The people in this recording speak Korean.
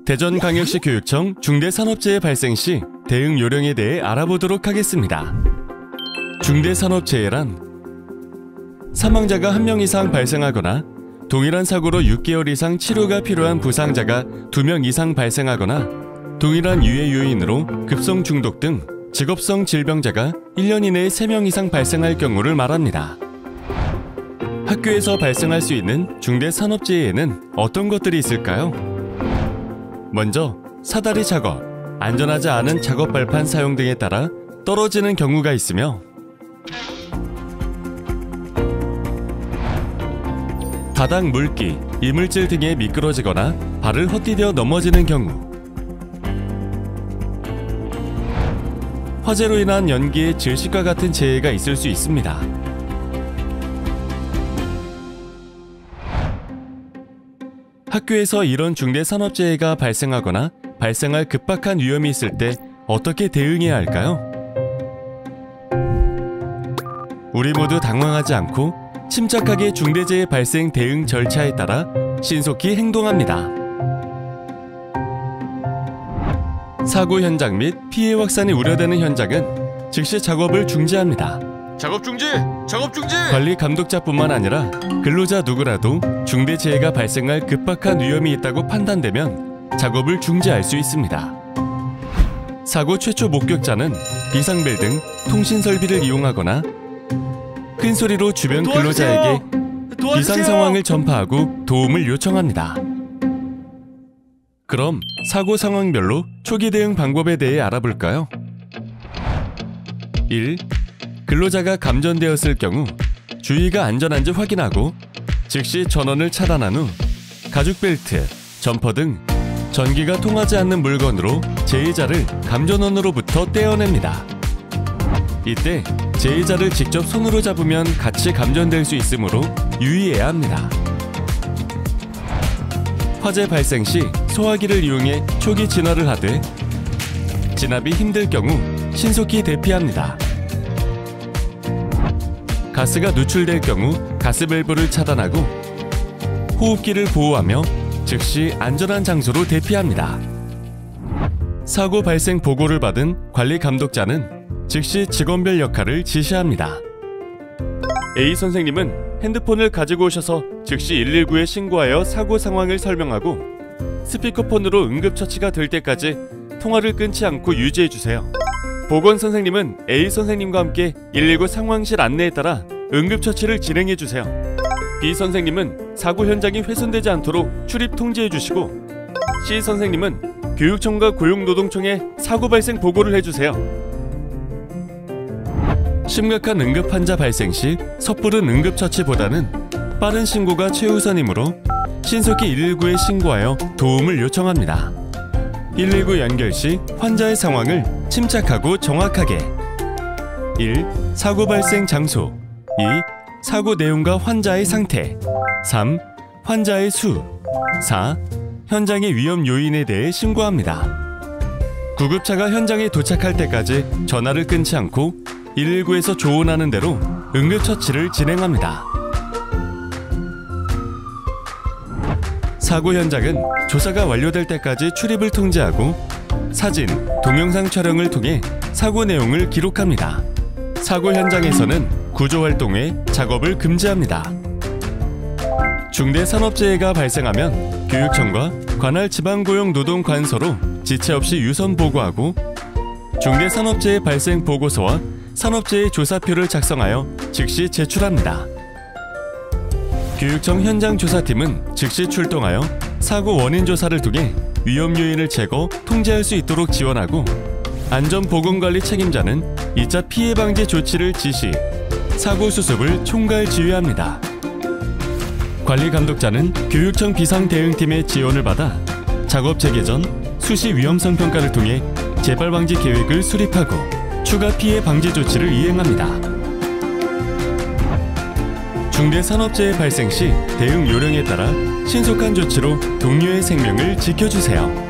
대전광역시 교육청 중대산업재해 발생 시 대응 요령에 대해 알아보도록 하겠습니다. 중대산업재해란 사망자가 1명 이상 발생하거나 동일한 사고로 6개월 이상 치료가 필요한 부상자가 2명 이상 발생하거나 동일한 유해 요인으로 급성 중독 등 직업성 질병자가 1년 이내에 3명 이상 발생할 경우를 말합니다. 학교에서 발생할 수 있는 중대산업재해에는 어떤 것들이 있을까요? 먼저 사다리 작업, 안전하지 않은 작업 발판 사용 등에 따라 떨어지는 경우가 있으며 바닥 물기, 이물질 등에 미끄러지거나 발을 헛디뎌 넘어지는 경우, 화재로 인한 연기의 질식과 같은 재해가 있을 수 있습니다. 학교에서 이런 중대산업재해가 발생하거나 발생할 급박한 위험이 있을 때 어떻게 대응해야 할까요? 우리 모두 당황하지 않고 침착하게 중대재해 발생 대응 절차에 따라 신속히 행동합니다. 사고 현장 및 피해 확산이 우려되는 현장은 즉시 작업을 중지합니다. 작업 중지! 작업 중지! 관리 감독자뿐만 아니라 근로자 누구라도 중대재해가 발생할 급박한 위험이 있다고 판단되면 작업을 중지할 수 있습니다. 사고 최초 목격자는 비상벨 등 통신설비를 이용하거나 큰 소리로 주변 근로자에게 비상 상황을 전파하고 도움을 요청합니다. 그럼 사고 상황별로 초기 대응 방법에 대해 알아볼까요? 1. 근로자가 감전되었을 경우 주위가 안전한지 확인하고 즉시 전원을 차단한 후 가죽 벨트, 점퍼 등 전기가 통하지 않는 물건으로 제의자를 감전원으로부터 떼어냅니다. 이때 제의자를 직접 손으로 잡으면 같이 감전될 수 있으므로 유의해야 합니다. 화재 발생 시 소화기를 이용해 초기 진화를 하되 진압이 힘들 경우 신속히 대피합니다. 가스가 누출될 경우 가스 밸브를 차단하고 호흡기를 보호하며 즉시 안전한 장소로 대피합니다. 사고 발생 보고를 받은 관리 감독자는 즉시 직원별 역할을 지시합니다. A 선생님은 핸드폰을 가지고 오셔서 즉시 119에 신고하여 사고 상황을 설명하고 스피커폰으로 응급처치가 될 때까지 통화를 끊지 않고 유지해주세요. 보건 선생님은 A 선생님과 함께 119 상황실 안내에 따라 응급처치를 진행해주세요. B 선생님은 사고 현장이 훼손되지 않도록 출입 통지해주시고 C 선생님은 교육청과 고용노동청에 사고 발생 보고를 해주세요. 심각한 응급 환자 발생 시 섣부른 응급처치보다는 빠른 신고가 최우선이므로 신속히 119에 신고하여 도움을 요청합니다. 119 연결 시 환자의 상황을 침착하고 정확하게 1. 사고 발생 장소 2. 사고 내용과 환자의 상태 3. 환자의 수 4. 현장의 위험 요인에 대해 신고합니다. 구급차가 현장에 도착할 때까지 전화를 끊지 않고 119에서 조언하는 대로 응급처치를 진행합니다. 사고 현장은 조사가 완료될 때까지 출입을 통제하고 사진, 동영상 촬영을 통해 사고 내용을 기록합니다. 사고 현장에서는 구조활동에 작업을 금지합니다. 중대산업재해가 발생하면 교육청과 관할 지방고용노동관서로 지체 없이 유선 보고하고 중대산업재해 발생 보고서와 산업재해 조사표를 작성하여 즉시 제출합니다. 교육청 현장조사팀은 즉시 출동하여 사고 원인 조사를 통해 위험 요인을 제거, 통제할 수 있도록 지원하고 안전보건관리 책임자는 2차 피해 방지 조치를 지시, 사고 수습을 총괄 지휘합니다. 관리 감독자는 교육청 비상대응팀의 지원을 받아 작업 재개 전 수시 위험성 평가를 통해 재발 방지 계획을 수립하고 추가 피해 방지 조치를 이행합니다. 중대산업재해 발생 시 대응 요령에 따라 신속한 조치로 동료의 생명을 지켜주세요.